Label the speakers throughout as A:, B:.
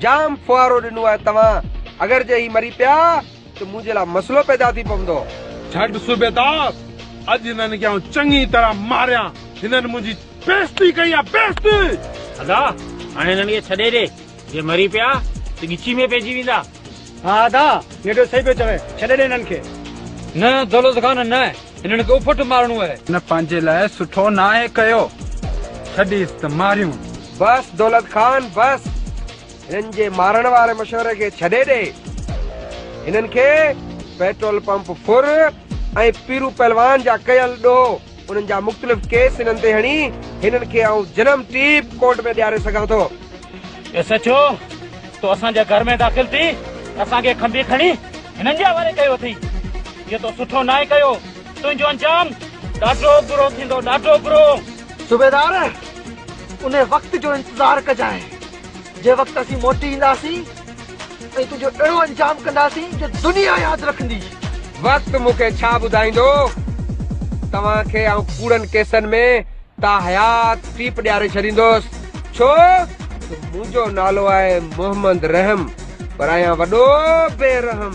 A: जाम फुआरो दिनो है तवा अगर जे ही मरी पिया तो मुझे ला मसलो पैदा थी पवंदो।
B: छड सूबेदार, अज इन्हनि खे चंगी तरह मारिया, इन्हनि मुझी बेइज्जती कई है, बेइज्जती।
C: अदा हाणे इन्हनि खे छॾे ॾे, जे मरी पिया त गिची में पइजी वेंदा।
D: हाँ अदा नेडो सही पे चवे, छॾे ॾे इन्हनि खे।
E: न दौलत खान न, इन्हनि खे उफट मारणो है।
F: न पंहिंजे लाइ सुठो न आहे कयो, छॾीस त मारियूं।
A: बस दौलत खान बस, इन्हनि जे मारण वारे मशवरे खे छॾे ॾे। इन्हनि खे पेट्रोल पंप फुर ऐं पीरू पहलवान जा कयल ॾो उन्हनि जा मुख़्तलिफ़ केस इन्हनि ते हणी हिननि खे जनम टीप कोर्ट में ॾियारे सघां थो।
C: सचो तो असांजे घर में दाख़िल थी असांखे खंबी खणी हिननि जे हवाले कयो थी। इहो तो सुठो न आहे कयो, तुंहिंजो अंजाम ॾाढो बुरो थींदो, ॾाढो बुरो।
D: सूबेदार उन वक्त जो इंतजार कजाए, जे वक्त असीं मोटी ईंदासीं ऐं तुंहिंजो अहिड़ो अंजाम कंदासीं जो दुनिया यादि रखंदी।
A: वक्त मूंखे छा ॿुधाईंदो, तव्हांखे कूड़नि केसनि में ता हयात टीप ॾियारे छॾींदोसि। छो मुंहिंजो नालो आहे मोहम्मद रहम, पर आहियां वॾो बेरहम।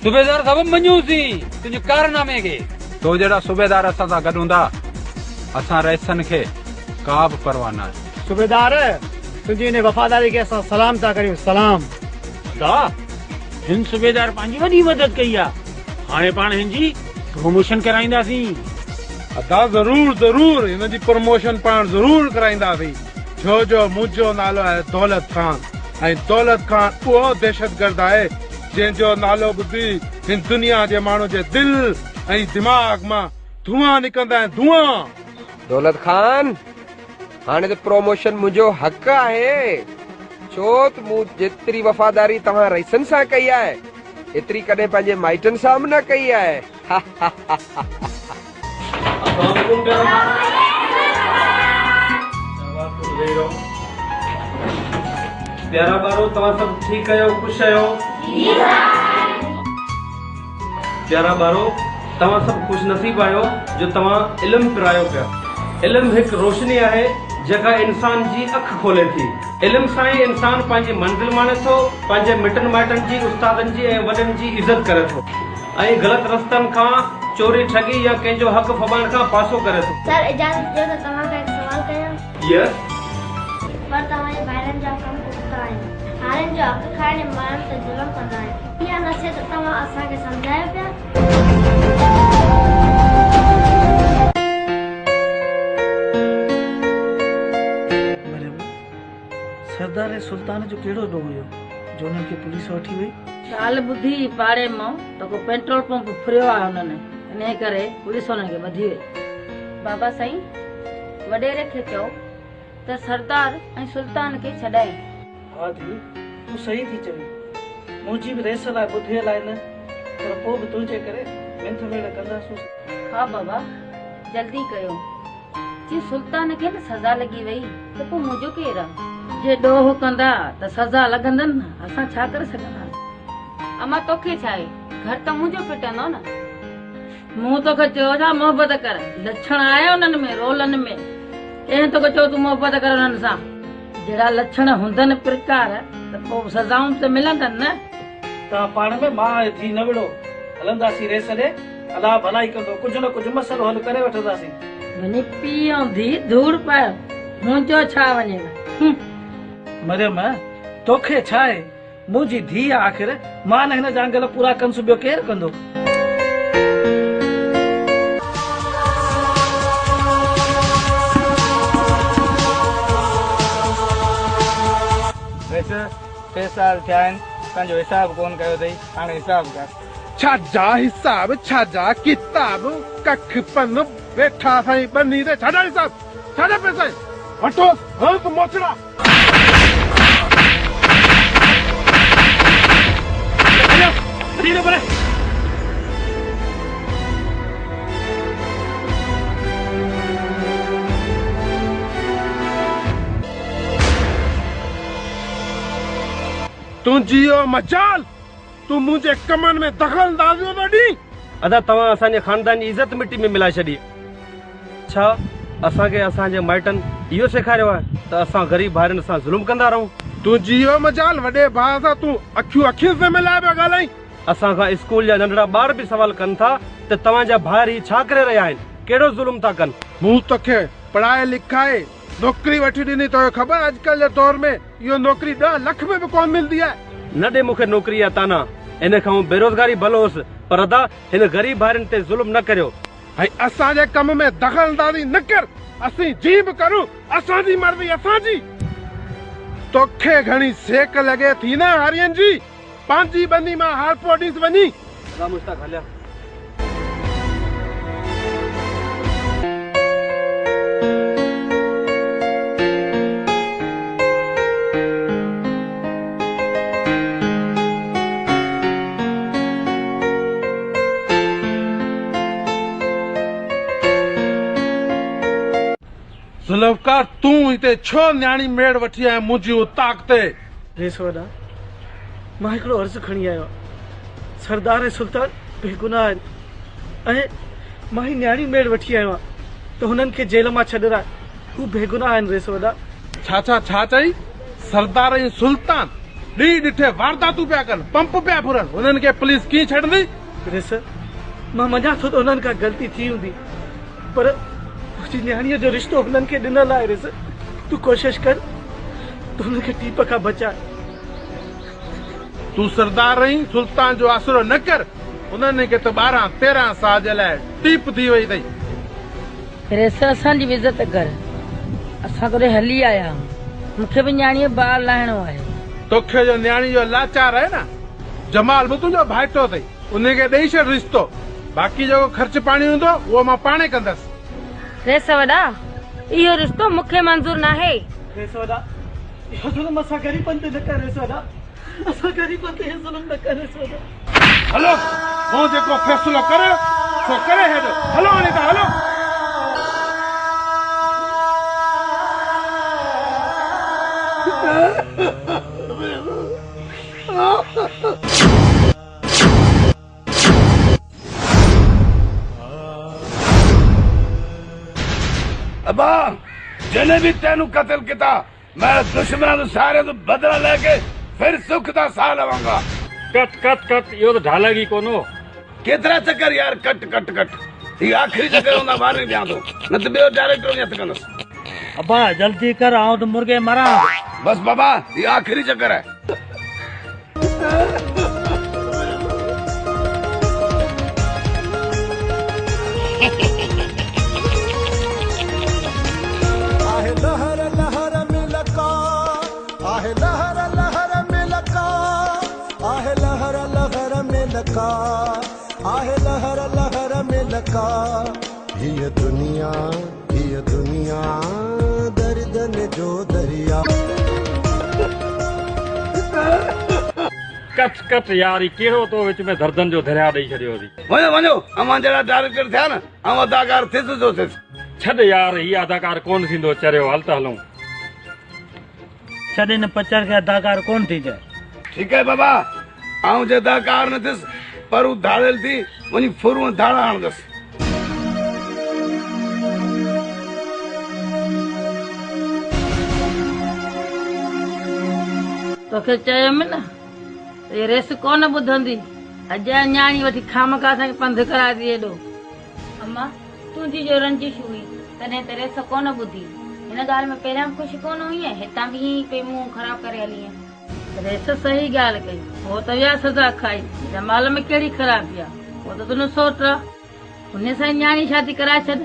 E: सूबेदार साहब मञूसीं तुंहिंजे कारनामे खे।
F: तो जहिड़ा सूबेदार असां सां गॾु हूंदा, असां रईसनि खे का बि परवाह न आहे।
D: सूबेदार तुंहिंजी इन वफ़ादारी खे असां सलाम था करियूं, सलाम।
C: दा हिन सूबेदार पंहिंजी वॾी मदद कई आहे, हाणे पाण हिन जी प्रमोशन कराईंदासीं।
B: अदा ज़रूर ज़रूर हिन जी प्रमोशन पाण ज़रूर कराईंदासीं, छो जो मुंहिंजो नालो आहे दौलत खान, ऐं दौलत खान उहो दहशतगर्द आहे जंहिंजो नालो ॿुधी हिन दुनिया जे माण्हू जे दिल ऐं दिमाग़ मां धुआं निकरंदा आहिनि, धुआं।
A: दौलत खान हाणे त प्रमोशन मुंहिंजो हक़ आहे, छो त मूं जेतिरी वफ़ादारी तव्हां रईसनि सां कई आहे एतिरी कॾहिं पंहिंजे माइटनि सां बि न कई आहे।
G: प्यारा ॿारो, तव्हां सभु ठीकु आहियो, ख़ुशि आहियो? प्यारा ॿारो, तव्हां सभु ख़ुशि नसीब आहियो जो तव्हां इल्मु पिरायो पिया। इल्मु हिकु रोशनी आहे जेका इंसान जी अख खोले थी। इल्म सां ई इंसान पंहिंजी मंज़िल माणे थो, पंहिंजे मिटनि माइटनि जी, उस्तादनि जी ऐं वॾनि जी इज़त करे थो, ऐं ग़लति रस्तनि खां, चोरी ठगी या कंहिंजो हक़ फबाइण खां पासो करे थो।
H: सर इजाज़त ॾियो त तव्हां खां हिकु सवाल कयां।
G: यस।
H: पर तव्हांजे भाइरनि जा कम पुख्ता आहिनि, हारियुनि जो हक़ खाइण ऐं माण्हुनि ते ज़ुल्म कंदा आहिनि। इहा न थिए त तव्हां असांखे सम्झायो पिया।
D: सरदार सुल्तान जो कहिड़ो ॾोह हुयो जो उन्हनि खे पुलिस वठी वई?
I: ॻाल्हि ॿुधी पाड़े मां त को पेट्रोल पंप फुरियो आहे हुननि, इन करे पुलिस हुननि खे ॿधी वई। बाबा साईं वॾेरे खे चओ त सरदार ऐं सुल्तान खे छॾाई।
D: हा धी तूं सही थी चवी, मुंहिंजी बि रेस लाइ ॿुधियल आहे न, पर पोइ बि तुंहिंजे करे मिंथ मेड़ कंदासीं।
I: हा बाबा जल्दी कयो, जी सुल्तान खे न सज़ा लॻी वई त पोइ मुंहिंजो केरु आहे? जे ॾोह कंदा त सज़ा लॻंदनि न, असां छा करे सघंदासीं? अमा तोखे छा आहे, घर त मुंहिंजो फिटंदो न। मूं तोखे चयो छा मोहबत कर, लक्षण आया उन्हनि में, रोलनि में। कंहिं तोखे चयो तूं मोहबत कर उन्हनि सां? जहिड़ा लक्षण हूंदनि प्रकार त पोइ सज़ाऊं त मिलंदनि न।
D: तव्हां पाण में मां ऐं धी न विड़ो, हलंदासीं रेस ॾे, अलाह भलाई कंदो, कुझु न कुझु मसइलो हल करे वठंदासीं।
I: वञी पीउ ऐं धी धूड़ पायो, मुंहिंजो छा वञेगा?
D: मरियम तोखे छा आहे, मुंहिंजी धी आख़िर, मां न हिन जा अंगल पूरा कंदुसि, ॿियो केरु कंदो?
F: वैसे 6 साल थिया आहिनि, पंहिंजो हिसाब कोन कयो अथई, हाणे हिसाब कर।
B: छाजा हिसाब, छाजा किताब, कख पन वेठा साईं बनी ते, छाजा हिसाब, छाजा पैसा वठो हंस मोचड़ा। तुंहिंजी मजाल, तू मुंहिंजे कमनि में दख़ल अंदाज़ी थो ॾी।
G: अदा तव्हां असांजे ख़ानदान जी इज़त मिटी में मिलाए छॾी। छा असांखे असांजे माइटनि इहो सेखारियो आहे त असां ग़रीब भाइरनि सां ज़ुल्म कंदा रहूं?
B: तू जीव मजाल वॾे भाउ सां तूं अखियूं से मिलाए पियो ॻाल्हाई।
G: असां खां स्कूल जा नंढड़ा ॿार बि सवाल कनि था त तव्हांजा भाइर छा करे रहिया आहिनि, कहिड़ो ज़ुल्म था कनि।
B: मूं तोखे पढ़ाए लिखाए नौकरी वठी ॾिनी, तोखे ख़बर अॼुकल्ह जे दौर में इहो नौकरी 10 लाख में बि कोन मिलंदी आहे।
G: न ॾे मूंखे नौकरी या ताना, इन खां बेरोज़गारी भलो हुअसि, पर अदा हिन ग़रीब भाइरनि ते ज़ुल्म न करियो।
B: ऐं असांजे कम में दख़लंदाज़ी न कर, असीं जी बि करूं असांजी मर्ज़ी असांजी। तोखे घणी सेक लॻे थी न हारियनि जी, पंहिंजी बंदी मां हारपो ॾिस वञी।
G: मुश्ताक हलिया।
B: ज़ुल्फ़कार तूं हिते छो न्याणी मेड़ वठी आहीं मुंहिंजी उताक ते?
D: रेस वॾा, मां हिकिड़ो अर्ज़ु खणी आयो आहियां। सरदार ऐं सुल्तान बेगुनाह आहिनि ऐं मां ही न्याणी मेड़ वठी आयो आहियां त हुननि खे जेल मां छॾराए, हू बेगुनाह आहिनि। रेस वॾा
B: छा चई? सरदार ऐं सुल्तान ॾींहुं ॾिठे वारदातूं पिया कनि, पंप पिया फुरनि, हुननि खे पुलिस कीअं छॾंदी?
D: रेस मां मञा थो त हुननि खां ग़लती थी हूंदी, पर तुंहिंजी न्याणीअ जो रिश्तो हुननि खे ॾिनल आहे। रेस तूं कोशिश कर त हुननि खे टीप खां बचाए।
B: तूं सरदार ऐं सुल्तान जो आसरो न कर, उन्हनि खे त 12-13 साल जे लाइ टीप थी वई अथई।
I: रेस असांजी बि इज़त कर, असां कॾहिं हली आया, मूंखे बि न्याणीअ ॿार लाहिणो आहे।
B: तोखे जो न्याणी जो लाचार आहे न, जमाल बि तुंहिंजो भाइटो अथई, उनखे ॾेई छॾ रिश्तो, बाक़ी जेको ख़र्च पाणी हूंदो उहो मां पाणे कंदसि।
I: रेस वॾा, इहो रिश्तो मूंखे मंज़ूर न आहे।
D: रेस वॾा, इहो ज़ुल्म असां ग़रीबनि ते न कर। रेस वॾा, असां ग़रीबनि ते इहो ज़ुल्म न कर। रेस वॾा
B: हलो, मूं जेको फ़ैसिलो करे सो करे हेॾो, हलो हाणे त हलो।
A: अबा जिन्हें भी तेनू कत्ल किया, मैं दुश्मनों तो सारे तो बदला लेके फिर सुख दा सा लवांगा।
E: कट कट कट, यो तो ढालेगी कोनो।
A: केतरा चक्कर यार, कट कट कट, ये आखिरी चक्कर होना बाहर नहीं दिया तो, न तो बेओ डायरेक्टर नहीं अतकनस।
C: अब्बा जल्दी कर, आओ तो मुर्गे मरा।
A: बस बाबा, ये आखिरी चक्कर है।
J: आहे लहर लहर में लका, आहे लहर लहर में लका, आहे लहर लहर में लका, आहे लहर लहर में लका। ये दुनिया दर्द ने जो दरिया।
E: कट कट यार, कहिड़ो तो विच में दर्दन जो दरिया ॾेई छॾियो थी।
A: वञो वञो, अमां जहिड़ा डायरेक्टर थिया न, ऐं अदाकार थियसि जो थियसि।
E: छॾ यार, ही अदाकार कोन थींदो, चरियो हल त हलूं।
C: छॾे न पचर खे अदाकार कोन थी जाए।
A: ठीक है बाबा, आऊं जे अदाकार न थियसि, पर हू धाड़ेल थी वञी फुरूं धाड़ा हणंदसि।
I: तोखे चयोमि न, ये रेस कोन ॿुधंदी, अॼु न्याणी वठी खामखा असांखे पंधु कराए थी हेॾो। अम्मा तुंहिंजी जो रंजिश हुई, तॾहिं त रेस कोन ॿुधी। हिन ॻाल्हि में पहिरियां ख़ुशि कोन हुई, हितां बि ईअं पे मुंहुं ख़राब करे हली आहे। रेस सही ॻाल्हि कई, हो त विया सज़ा खाई, जमाल में कहिड़ी ख़राबी आहे, हो त तुंहिंजो सोट आहे, हुन सां न्याणी शादी कराए छॾ।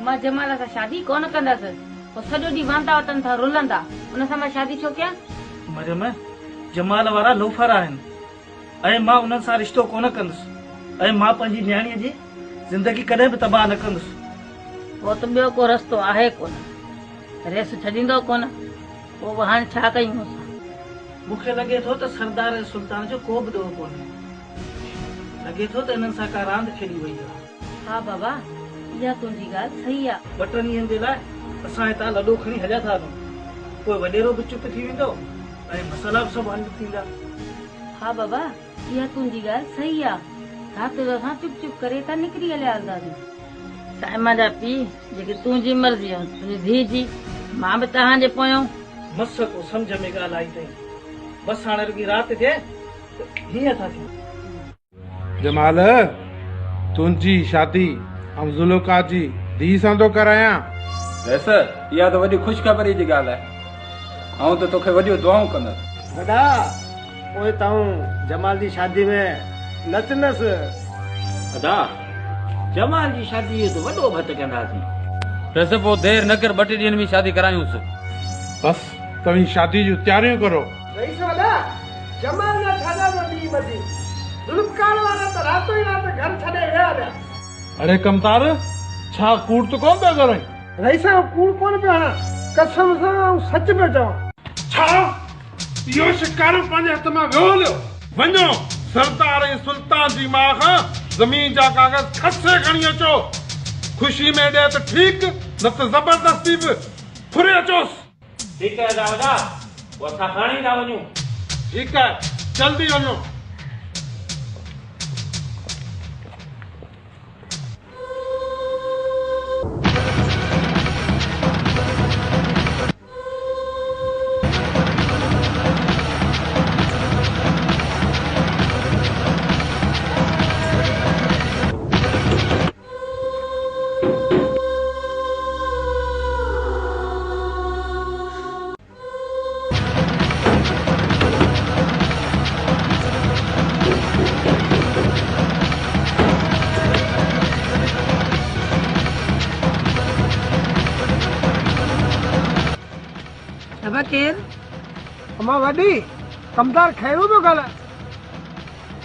I: मां जमाल सां शादी कोन कंदसि, पोइ सॼो ॾींहुं वांदा वतन था रुलंदा, हुन सां मां शादी छो कयां?
D: मरियम, जमाल वारा लोफर आहिनि ऐं मां उन्हनि सां रिश्तो कोन कंदुसि, ऐं मां पंहिंजी न्याणीअ जी ज़िंदगी कॾहिं बि तबाह न कंदुसि।
I: पोइ त ॿियो को रस्तो आहे कोन, रेस छॾींदो कोन, पोइ हाणे छा कयूं असां?
D: मूंखे लॻे थो त सरदार ऐं सुल्तान जो को बि ॾोह कोन्हे, लॻे थो त हिननि सां का रांदि खेॾी वई आहे।
I: हा बाबा, इहा तुंहिंजी ॻाल्हि सही आहे।
D: 2 ॾींहंनि जे लाइ असां हितां लॾो खणी हलिया था वञूं, पोइ वॾेरो बि चुप थी वेंदो ऐं मसाला बि सभु हल थींदा।
I: हा बाबा, इहा तुंहिंजी ॻाल्हि सही आहे, राति जो असां चुप चुप करे था निकिरी हलिया हलंदासीं। साइमा जा पीउ जेकी तुंहिंजी मर्ज़ी आहे, तुंहिंजी धीउ जी, मां बि तव्हांजे पोयां।
D: मस को सम्झ में ॻाल्हि आई अथई। बस हाणे रुॻी राति थिए हीअं था थियूं।
B: जमाल तुंहिंजी शादी ऐं ज़ुल्फ़ा जी धीउ सां थो करायां।
F: वैसे इहा त वॾी ख़ुशख़बरी जी ॻाल्हि आहे। ऐं त तोखे वॾियूं दुआऊं कंदसि।
K: वॾा पोइ तव्हां जमाल जी शादी में नचंदसि।
C: अदा जमाल जी शादी तो वॾो भत कंदासीं।
E: वैसे पोइ देरि न कर 2 ॾींहंनि में शादी करायूंसि।
B: बस तव्हीं शादी जूं तयारियूं करो।
K: रईस वॾा जमाल जा छाजा जो ॾींहुं ॿधी ज़ुल्फ़कार वारा त रातो ई राति घर छॾे विया पिया।
B: अरे कमतार छा कूड़ त कोन पिया करें?
K: रईस कूड़ कोन पिया हणां, कसम सां सच पियो चवां।
B: छा इहो शिकारो पंहिंजे हथ मां वियो? वञो सरदार ऐं सुल्तान जी मां खां ज़मीन जा कागज़ खसे खणी अचो। ख़ुशी में ॾे त ठीकु, न त ज़बरदस्ती बि फुरे अचोसि।
C: ठीकु आहे दादा, पोइ असां खणी था वञूं।
B: ठीकु आहे, जल्दी वञो।
K: अम्मा वॾी कमदार खैरू पियो ॻाल्हाए।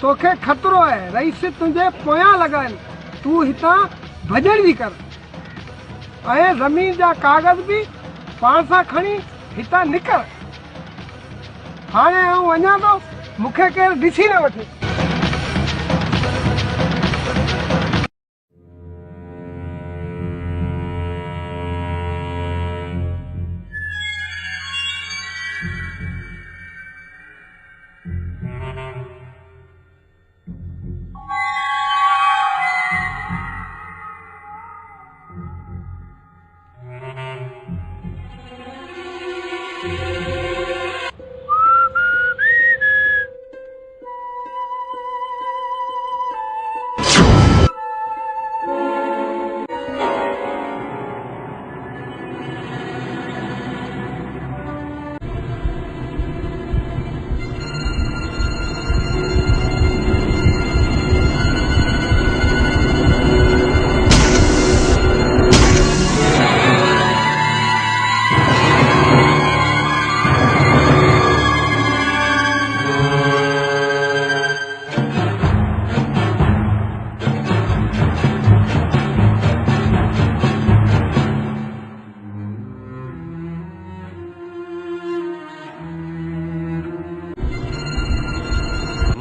K: तोखे ख़तरो आहे, रईस तुंहिंजे पोयां लॻा आहिनि। तूं हितां भॼण जी कर ऐं ज़मीन जा कागज़ बि पाण सां खणी हितां निकर। हाणे आऊं वञां थो, मूंखे केरु ॾिसी न वठे।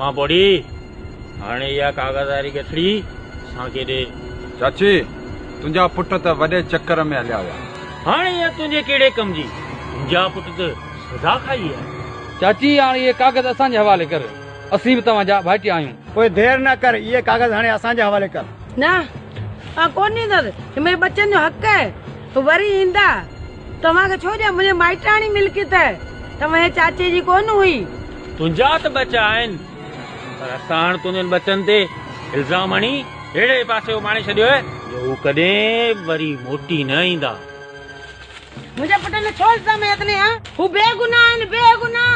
C: मां बोड़ी हाणे इहा कागज़ वारी गठड़ी असांखे ॾे।
F: चाची तुंहिंजा पुट त वॾे चक्कर में हलिया विया।
C: हाणे इहा तुंहिंजे कहिड़े कम जी? तुंहिंजा पुट त सज़ा खाई आहे।
E: चाची हाणे इहे कागज़ असांजे हवाले कर, असीं बि तव्हांजा भाइटिया आहियूं।
K: कोई देर न कर, ये कागज़ हाणे असांजे हवाले कर।
I: न कोन ईंदसि, मुंहिंजे बच्चनि जो हक़ आहे। वरी ईंदा तव्हांखे छो ॾियां? मुंहिंजे माइटाणी मिल्कियत आहे, तव्हांजे चाचे जी कोन हुई।
C: तुंहिंजा त बच्चा आहिनि, पर असां हाणे तुंहिंजनि बच्चनि ते इल्ज़ाम हणी अहिड़े पासे माणे छॾियो आहे जो हू कॾहिं वरी मोटी न ईंदा।
I: मुंहिंजे पुटनि छो इल्ज़ाम हथने हा? हू बेगुनाह आहिनि, बेगुनाह।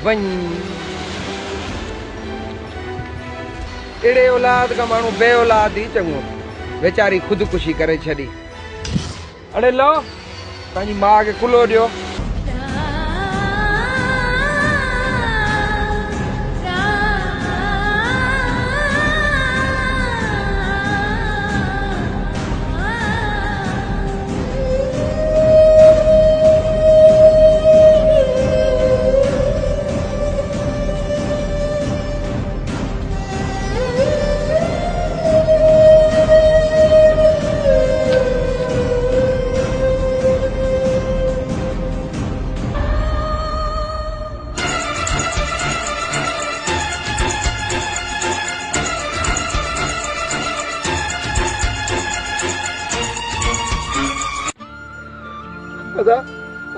A: वन एड़े औलाद का मानू बे औलाद ही चंगो बेचारी खुदकुशी करे छड़ी अरे लो पंहिंजी मां के कुलो दियो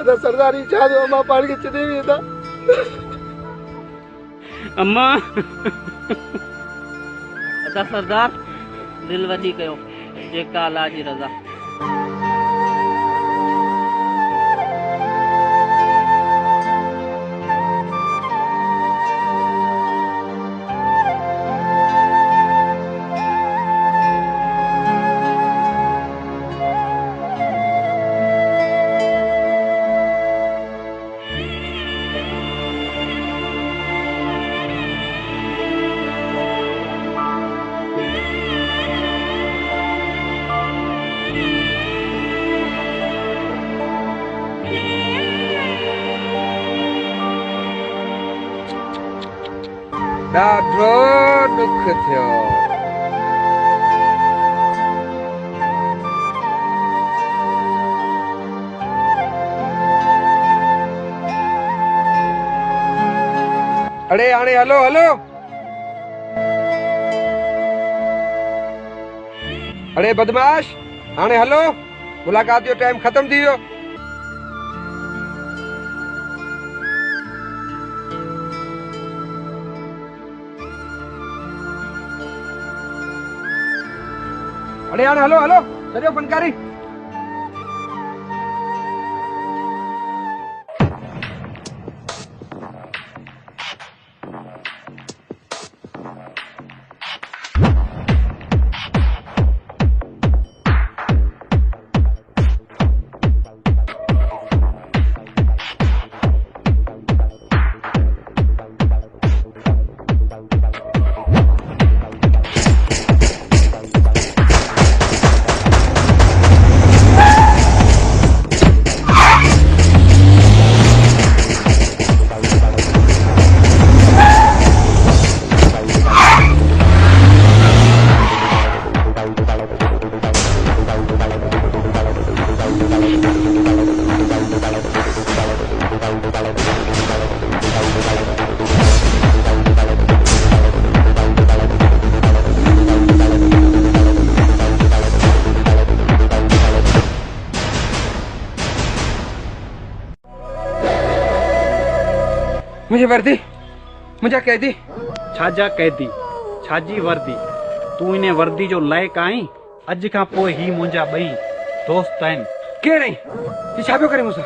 K: अदा सरदारी छा जो अम्मा पाण खे छॾे वेंदा
C: अम्मा अदा सरदार दिल वॾी कयो जेका अल्लाह जी रज़ा
A: ॾाढो दुख थियो अड़े हाणे हलो हलो अड़े बदमाश हाणे हलो मुलाकात जो टाइम खत्म थी वियो अरे यार हलो हलो चलो फनकारी मुझे वर्दी मुझे कैदी
F: छाजा कैदी छाजी वर्दी तू इने वर्दी जो लायक आई अज का पोइ ही मुंजा बई दोस्त आहिनि
A: केरे ये छा पियो करे मूंसा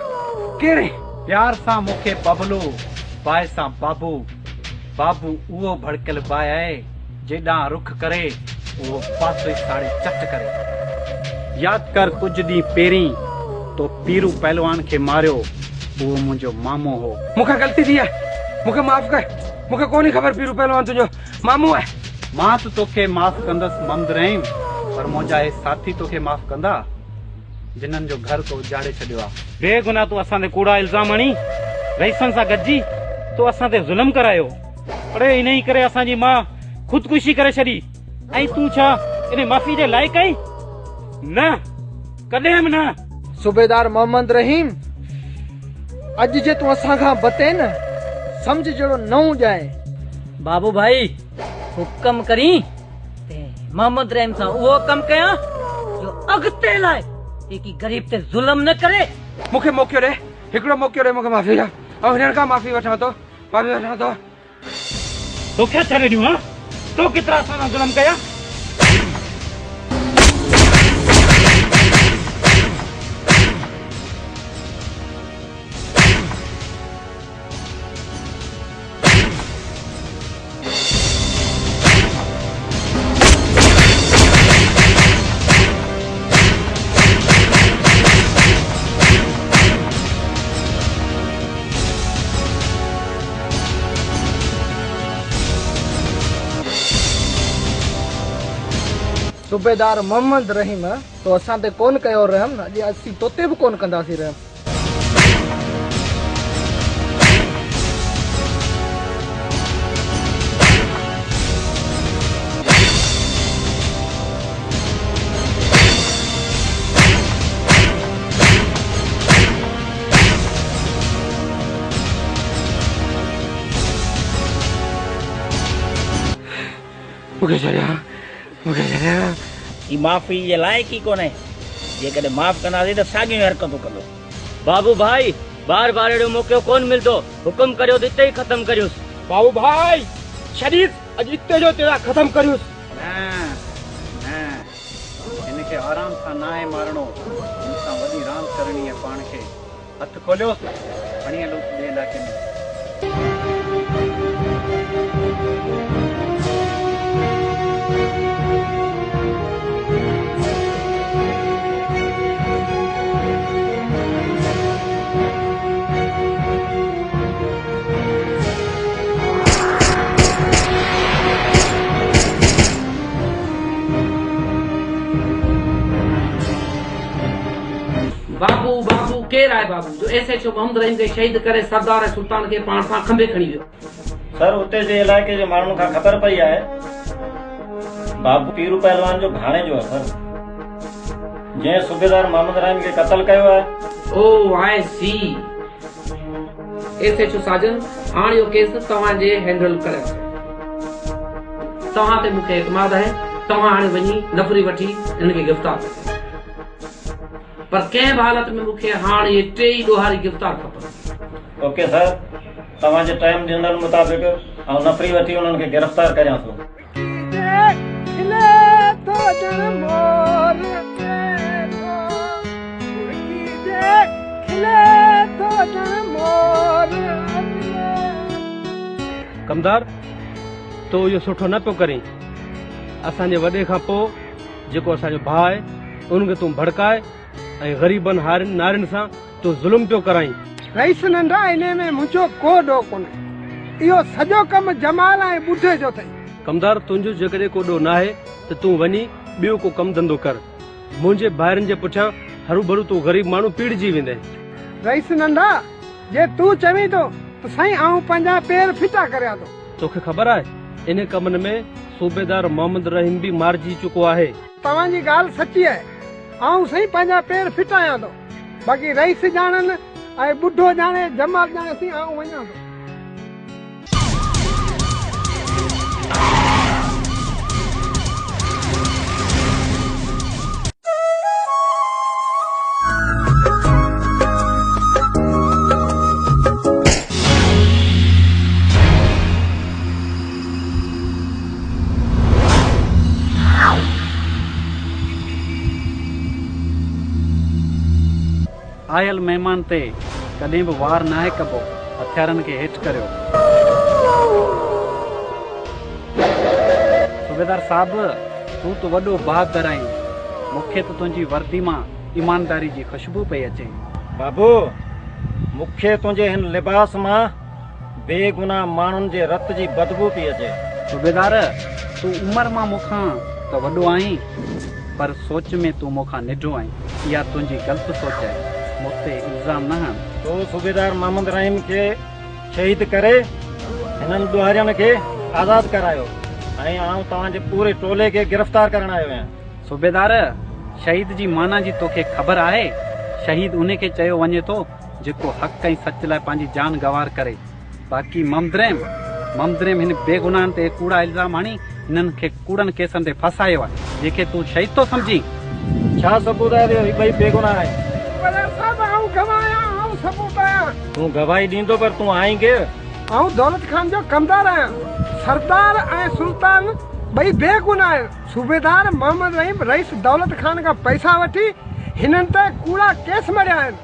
A: केरे
F: प्यार सा मुखे बबलू बाय सा बाबू बाबू उहो भड़कल बाय आहे जेडा रुख करे वो पासे साड़े चट करे याद कर कुछ दी पेरी तो पीरू पहलवान के मारियो वो मुंजो मामो हो
A: मुखा गलती थी है मुखे माफ कर मुखे कोनी खबर पीरू पहलवान तुझो मामू है
F: मां तो तोखे माफ कंदस ममद रहीम पर मुंजा ए साथी तोखे माफ कंदा जिनन जो घर तो उजाड़े छडियो आ
C: बेगुनाह तू असां ते कूड़ा इल्जाम हणी रईसन सां गॾिजी तो असां ते ज़ुल्म करायो अरे इन ही करे असां जी मां खुदकुशी करे छडी ऐं तू छा इन माफ़ी जे लायक आई न कदे न
K: सूबेदार मोहम्मद रहीम अज जे तू असां खां बते न समझ जड़ो नौ जाए
L: बाबू भाई हुक्म करी ते मोहम्मद रहीम सा वो कम कया जो अगते लाए एकी गरीब ते जुल्म न करे
A: मुखे मौको रे हिकड़ो मौको रे मुखे माफी जा और हिनन का माफी वठा तो
C: तो क्या छड़े दियो हां तो कितना सारा जुल्म कया
D: सूबेदार मोहम्मद रहीम तो असां ते कोन कयो रहम न अॼु असीं तोते बि कोन कंदासीं रहम।
C: ई माफ़ी जे लाइक़ ई कोन्हे। जेकॾहिं माफ़ कंदासीं त साॻियूं हरकतूं कंदो। बाबू भाई बार बार अहिड़ो मौक़ो कोन मिलंदो। हुकुम करियो त हिते ई ख़तम करियोसि।
A: बाबू भाई छॾीस अॼु हिते जो तेरा ख़तम करियोसि।
F: हिनखे आराम सां न आहे मारणो, हिन सां वॾी रांदि करणी आहे। पाण खे हथ खोलियोसि, खणी हलो ॿिए इलाइक़े में।
E: बाबू बाबू केर आहे बाबू जो एसएचओ मोहम्मद रहीम खे शहीद करे सरदार सुल्तान खे पाण सां खंबे खणी वियो?
C: सर उते जे इलाइक़े जे माण्हुनि खां ख़बर पई आहे बाबू पीरू पहलवान जो भाणे जो आहे सर, जंहिं सूबेदार मोहम्मद रहीम खे क़त्ल कयो आहे।
E: ओ आई सी। एसएचओ साजन हाणे इहो केस तव्हांजे हैंडल करे तव्हां ते मूंखे इतमाद आहे। तव्हां हाणे वञी नफ़री वठी हिन खे गिरफ़्तार कयो, पर कंहिं बि हालत में मूंखे हाणे इहे टे ई ॾोहारी गिरफ़्तार खपनि।
C: ओके सर, तव्हांजे टाइम ॾिनल मुताबिक़ ऐं नफ़री वठी उन्हनि खे गिरफ़्तार करियां थो।
G: कमदार तो इहो सुठो न पियो करीं। असांजे वॾे खां पोइ जेको असांजो भाउ आहे उनखे तूं भड़काए ऐं ग़रीबनि हारियुनि नारियुनि सां तूं ज़ुल्म पियो कराईं।
K: रईस नंढा इन में मुंहिंजो को ॾोह कोन्हे। इहो सॼो कमु जमाल ऐं ॿुढे जो अथई।
G: कमदार तुंहिंजो जेकॾहिं को ॾोह न आहे त तूं वञी ॿियो को कमु धंधो कर। मुंहिंजे भाइरनि जे पुठियां हरू भरू तूं ग़रीब माण्हू पीड़िजी वेंदे।
K: रईस नंढा जे तूं चवीं थो त साईं आऊं पंहिंजा पेर फिटा करियां थो।
G: तोखे ख़बर आहे इन कमनि में सूबेदार मोहम्मद रहीम बि मारिजी चुको आहे।
K: तव्हांजी ॻाल्हि सची आहे। आऊं साईं पंहिंजा पेर फिटायां थो, बाक़ी रईस ॼाणनि ऐं ॿुढो ॼाणे जमाल ॼाणे सी आऊं वञां थो।
F: आयल महिमान ते कॾहिं बि वार नाहे कबो। हथियारनि खे हेठि करियो। सूबेदार साहब तूं त वॾो बहादुर आहीं। मूंखे त तुंहिंजी वर्दी मां ईमानदारी जी ख़ुशबू पई अचे।
C: बाबू मूंखे तुंहिंजे हिन लिबास मां बेगुनाह माण्हुनि जे रत जी बदबू पई अचे।
F: सूबेदार तूं उमिरि मां मूंखां त वॾो आहीं, पर सोच में तूं मूंखां निढो आहीं। इहा तुंहिंजी ग़लति सोच आहे। मुझते इल्ज़ाम न हण।
C: तो सूबेदार मोहम्मद रहीम के शहीद करे हिननि ॾोहारियुनि खे आज़ाद करायो ऐं आऊं तव्हांजे पूरे टोले खे गिरफ़्तार करण आयो आहियां।
F: सूबेदार शहीद जी माना जी तोखे ख़बर आहे? शहीद उन खे चयो वञे थो जेको हक़ ऐं सच लाइ पंहिंजी जान गवार करे। बाक़ी मोहम्मद रहीम हिन बेगुनाहनि ते कूड़ा इल्ज़ाम हणी हिननि खे कूड़नि केसनि ते फसायो आहे, जंहिंखे तूं शहीद थो सम्झी।
C: छा सबूत आहे? ॿई बेगुनाह आहिनि। तूं गवाही ॾींदो पर तूं आहीं केरु?
K: आऊं दौलत खान जो कमदार आहियां। सरदार ऐं सुल्तान ॿई बेगुनाह आहिनि। सूबेदार मोहम्मद रहीम रईस दौलत खान खां पैसा वठी हिननि ते कूड़ा केस मढ़िया आहिनि।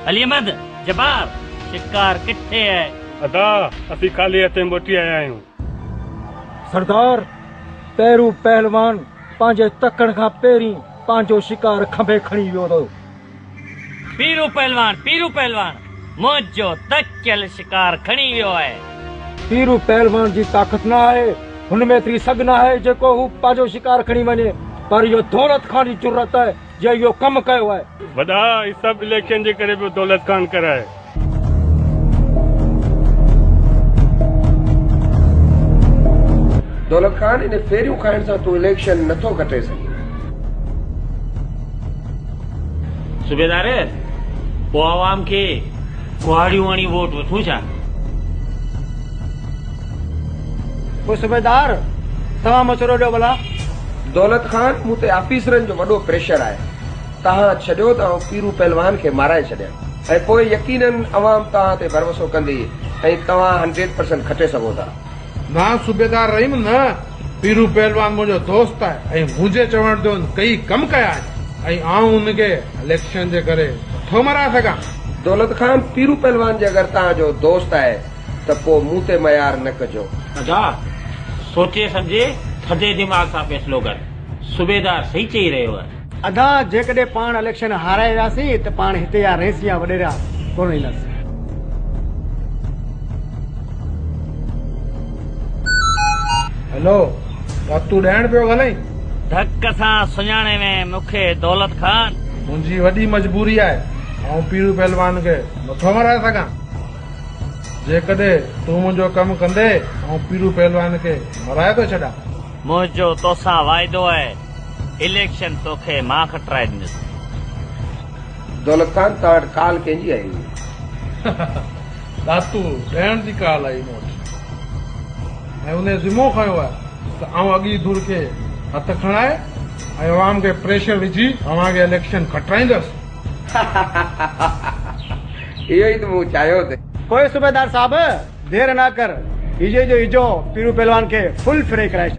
C: अली अहमद जबार शिकार किथे है?
M: अदा असीं खाली हथे मोटी आया आहियूं।
N: सरदार पैरू पहलवान पंहिंजे तकण खां पहिरीं पंहिंजो शिकार खंभे खणी वियो हो।
C: पीरू पहलवान मुंहिंजो तकियल शिकार खणी वियो आहे।
N: पीरू पहलवान जी ताक़त ना आहे, हुनमें एतिरी सघ ना आहे जेको हू पंहिंजो शिकार खणी वञे, पर इहो दौलत खान जी ज़रूरत आहे जे इहो कमु कयो आहे।
M: वॾा ही सभु इलेक्शन जे करे पियो दौलत खान कराए।
A: दौलत खान इन फेरियूं खाइण सां तूं इलेक्शन नथो खटे सघीं।
C: सूबेदार पोइ आवाम खे कुहाड़ियूं हणी वोट वठूं छा?
N: पोइ सूबेदार तव्हां मसइलो ॾियो भला।
A: दौलत खान मूं ते ऑफिसरनि जो वॾो प्रेशर आहे। तव्हां छॾियो त पीरू पहलवान खे माराए छॾिया ऐं पोइ यकीनन अवाम तव्हां ते भरोसो कंदी ऐं तव्हां 100% खटे सघो था।
B: ना सूबेदार रहीम न, पीरू पहलवान मुंहिंजो दोस्त आहे ऐं मुंहिंजे चवण ते कई कम कया आहिनि ऐं आऊं हुनखे इलेक्शन जे करे नथो मराए सघां।
A: दौलत खान पीरू पहलवान जे अगरि तव्हांजो दोस्त आहे त पोइ मूं ते मयार न कजो।
C: अदा सोचे सम्झे थधे दिमाग़ सां फ़ैसिलो कर। सूबेदार सही चई रहियो आहे।
N: अदा जेकॾहिं पाण इलेक्शन हाराए वियासीं त पाण हिते या रेस या वॾेरा कोन ईंदासीं।
B: हेलो, तूं ॾियण पियो ॻाल्हाई?
C: धक सां सुञाणे में मूंखे दौलत खान
B: मुंहिंजी वॾी मजबूरी आहे, ऐं पीरू पहलवान खे नथो मराए सघां। जेकॾहिं तूं मुंहिंजो कमु कंदे ऐं पीरू पहलवान खे मराए थो छॾां।
C: मुंहिंजो तोसां वाइदो आहे, इलेक्शन तोखे मां खटाए ॾींदुसि।
A: दौलत खान तव्हां वटि काल कंहिंजी आई?
B: दातू ॾियण जी काल आई मूं वटि ऐं उन ज़िमो खयो आहे त आऊं अॻी धुर खे हथ खणाए ऐं अवाम खे प्रेशर विझी अवांखे इलेक्शन खटाईंदुसि।
A: इहो ई त मूं चाहियो थे।
N: पोइ सूबेदार साहब देर ना कर, इजे जो इजो पीरू पहलवान खे फुल फ्रे कराए।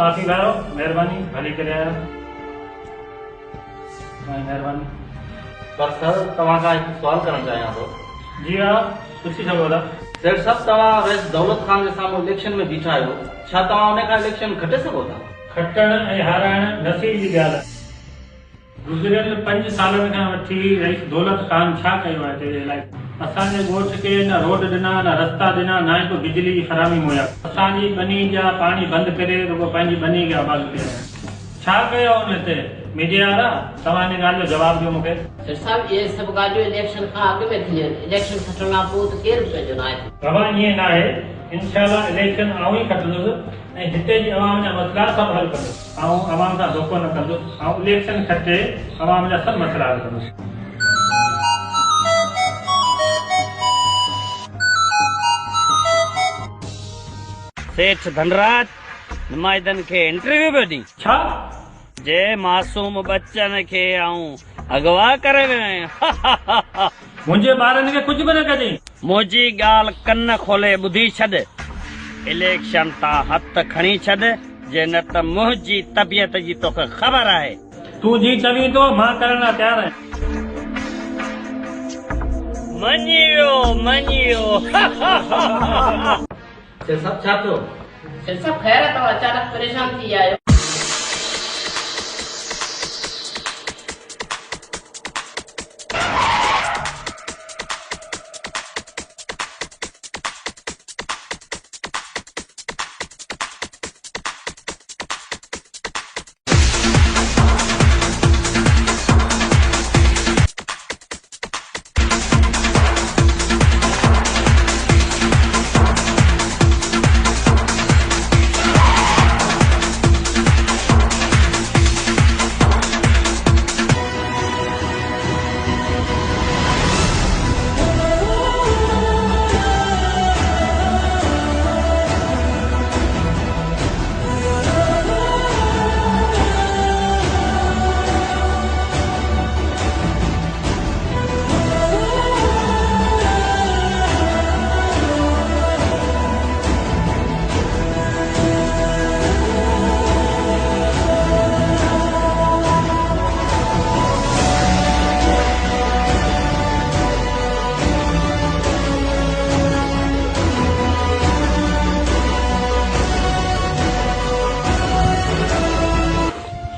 C: साथी भाइयों, मेहरबानी भली करे आया। मेहरबानी।
F: पर सर तव्हांखां हिकु सवाल करणु चाहियां थो।
C: जी हा, पुछी सघो था।
F: सेठ साहब, तव्हां रईस दौलत खान जे साम्हूं इलेक्शन में बीठा आहियो, छा तव्हां उन खां इलेक्शन खटे सघो था?
C: खटण ऐं हाराइण नसीब जी ॻाल्हि आहे। गुज़िरियल 5 सालनि खां वठी रईस दौलत खान छा कयो आहे तेरे इलाइक़े? असांजे ॻोठ खे न रोड ॾिना, न रस्ता ॾिना, न को बिजली जी फराहमी मुहैया। असांजी बनी जा पाणी बंदि करे रुगो पंहिंजी बनी खे आबाद कयो। छा कयो हुन ते? मीडिया वारा तव्हां हिन ॻाल्हि जो जवाब ॾियो मूंखे।
E: सर साहब, इहे सभु ॻाल्हियूं इलेक्शन खां अॻु में थी आहिनि। इलेक्शन खटण खां पोइ त केरु पंहिंजो न आहे।
C: बाबा ईअं न आहे, इंशाल्लाह इलेक्शन आऊं ई खटंदुसि ऐं हिते जी अवाम जा मसइला सभु हल कंदुसि। आऊं अवाम सां धोखो न कंदुसि। ऐं इलेक्शन खटे अवाम जा सभु मसइला हल कंदुसि। सेठ धनराज नुमाइंदनि खे इंटरव्यू पियो ॾी। छा? जे मासूम बच्चन खे आऊं अगवा करे वियो आहियां। मुंहिंजे ॿारनि खे कुझु बि न कजांइ। मुंहिंजी ॻाल्हि कन खोले ॿुधी छॾ। इलेक्शन तां हथ खणी छॾ, जे न त मुंहिंजी तबियत जी तोखे ख़बर आहे। तूं जी चवीं तो मां करण लाइ तयार आहियां। मञी वियो।
E: सब छा थियो? सब ख़ैर अथव? अचानक परेशान थी आयो।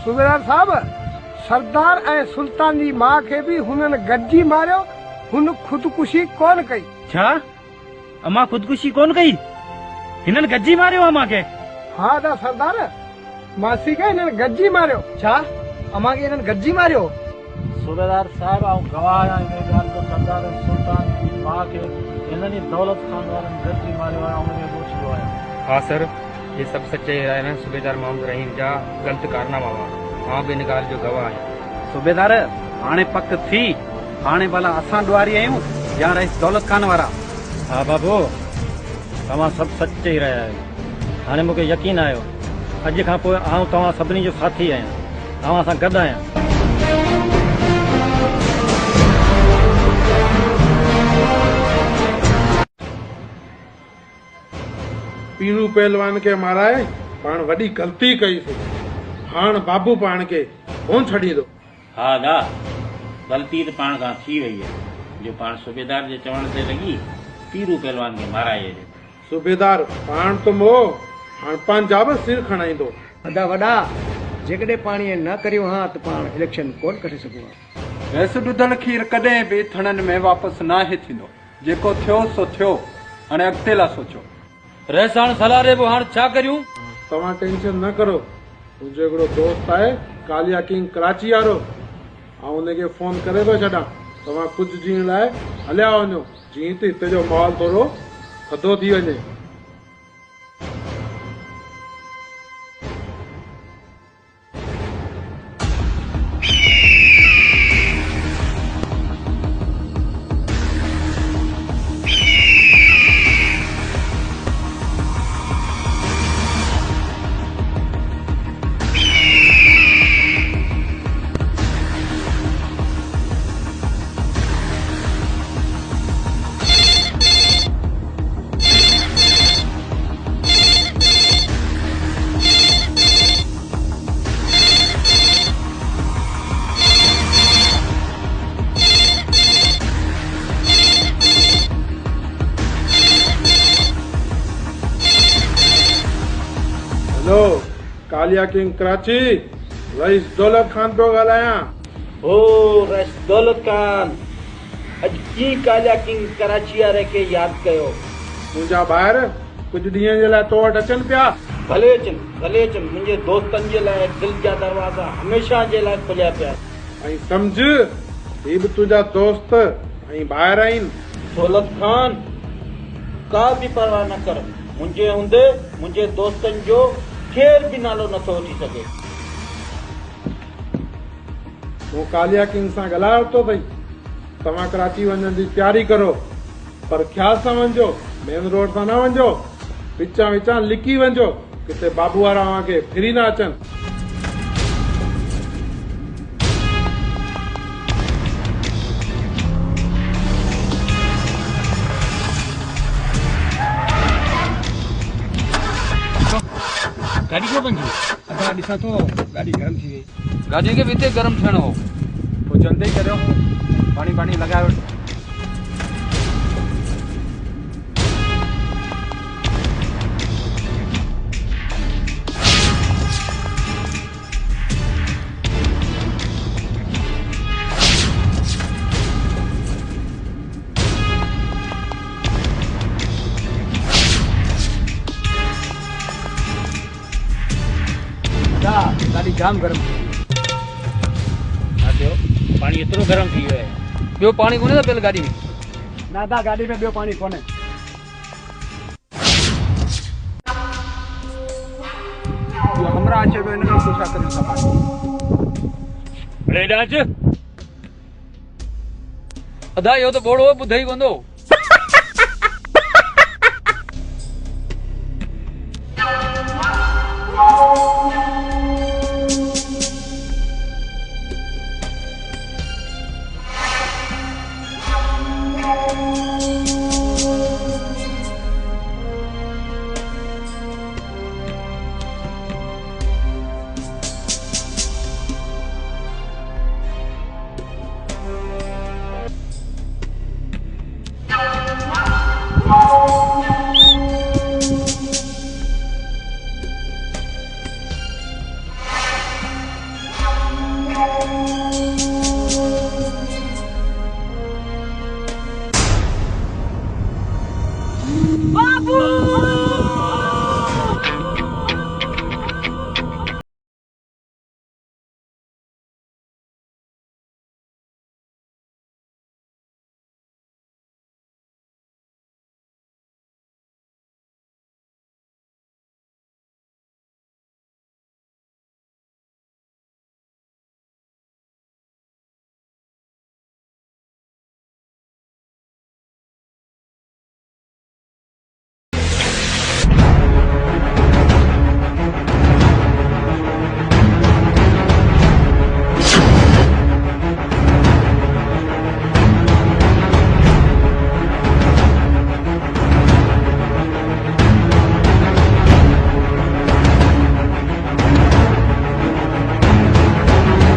K: सूबेदार साहब, सरदार ऐं सुल्तान जी मां खे बि हुननि गॾिजी मारियो, हुन खुदकुशी कोन कई।
C: छा अमा खुदकुशी कोन कई? हिननि गॾिजी मारियो अमा खे?
K: हा दा सरदार, मासी खे हिननि गॾिजी मारियो।
D: छा अमा खे हिननि गॾिजी मारियो?
F: सूबेदार साहब आऊं गवाह आहियां इन ॻाल्हि जो। सरदार सुल्तान जी मां खे हिननि दौलत खान वारनि गॾिजी मारियो आहे ऐं उनखे ॻोठियो आहे।
O: हाँ सर, ये सब सच्चाई रहा है। सूबेदार मोहम्मद रहीम जा गलत कारनामा हुआ। हाँ भी इन ॻाल्हि जो गवाह आहियां।
F: सूबेदार हाणे पक थी, हाणे भला असां ॾुआरी आहियूं या रहीस दौलत खान वारा?
N: हा बाबू, तव्हां सभु सच चई रहिया आहियो। हाणे मूंखे यकीन आयो, अॼु खां पोइ आउं तव्हां सभिनी जो साथी आहियां, तव्हां सां गॾु आहियां।
B: पीरू पहलवान के माराए पाण वॾी ग़लती कईसीं। हाणे बाबू पाण खे कोन छॾींदो।
C: हा दा, ग़लती त पाण खां थी वई आहे जो पाण सूबेदार जे चवण ते लॻी पीरू पहलवान खे माराए।
B: सूबेदार पाण त मोह हाणे पंहिंजा बि सिर खणाईंदो।
D: वॾा वॾा, जेकॾहिं पाण ईअं न करियो हा त पाण इलेक्शन कोन करे सघूं हा।
F: वैसे ॾुधल खीर कॾहिं बि थणनि में वापसि नाहे थींदो। जेको थियो सो थियो, हाणे अॻिते लाइ सोचो।
N: रहसाण सलाह रे हाणे छा करियूं?
B: तव्हां टेंशन न करो, मुंहिंजो हिकिड़ो दोस्त आहे कालिया किंग कराची वारो, ऐं उनखे फोन करे थो छॾां। तव्हां कुझु ॾींहं लाइ हलिया वञो, जीअं त हिते जो माहौल थोरो थधो थी वञे। Hello, Kaliya king Karachi, rice दौलत खान पियो ॻाल्हायां।
C: ओ रईस दौलत खान, अॼु कीअं कालिया किंग कराची वारे खे यादि कयो?
B: मुंहिंजा ॿाहिरि कुझु ॾींहं जे लाइ तो वटि अचनि पिया?
C: भले अचनि, भले अचनि। मुंहिंजे दोस्तनि जे लाइ दिलि जा दरवाज़ा हमेशह जे लाइ खुलिया पिया।
B: ऐं सम्झ, ही बि तुंहिंजा दोस्त ऐं ॿाहिरि आहिनि।
C: दौलत खान, का बि परवाह न कर। मुंहिंजे हूंदे मुंहिंजे दोस्तनि जो केर बि नालो नथो वठी सघे।
B: तूं कालिया किंग सां ॻाल्हायो थो भई, तव्हां कराची वञण जी तयारी करो, पर ख़्याल सां वञिजो, मेन रोड सां न वञिजो, विचां विचां लिकी वञिजो, किथे बाबू वारा खे फिरी न अचनि।
C: गाड़ी क्यों बंद थी?
D: असां ॾिसां थो गाॾी गरम थी वई।
N: गाॾी खे बि हिते गरम थियणो हो।
F: पोइ जल्दी करियो, पाणी पाणी लॻायो।
D: गाॾी जाम गरम थी
C: वई। पाणी एतिरो गरम थी वियो आहे।
N: ॿियो पाणी कोन्हे त पियल गाॾी में?
D: न दा, गाॾी में ॿियो पाणी कोन्हे। हमरा अचे पियो, हिन खां पोइ छा करियूं था पाणी?
C: अड़े डांच
N: अदा इहो त बोड़ो ॿुधई वेंदो।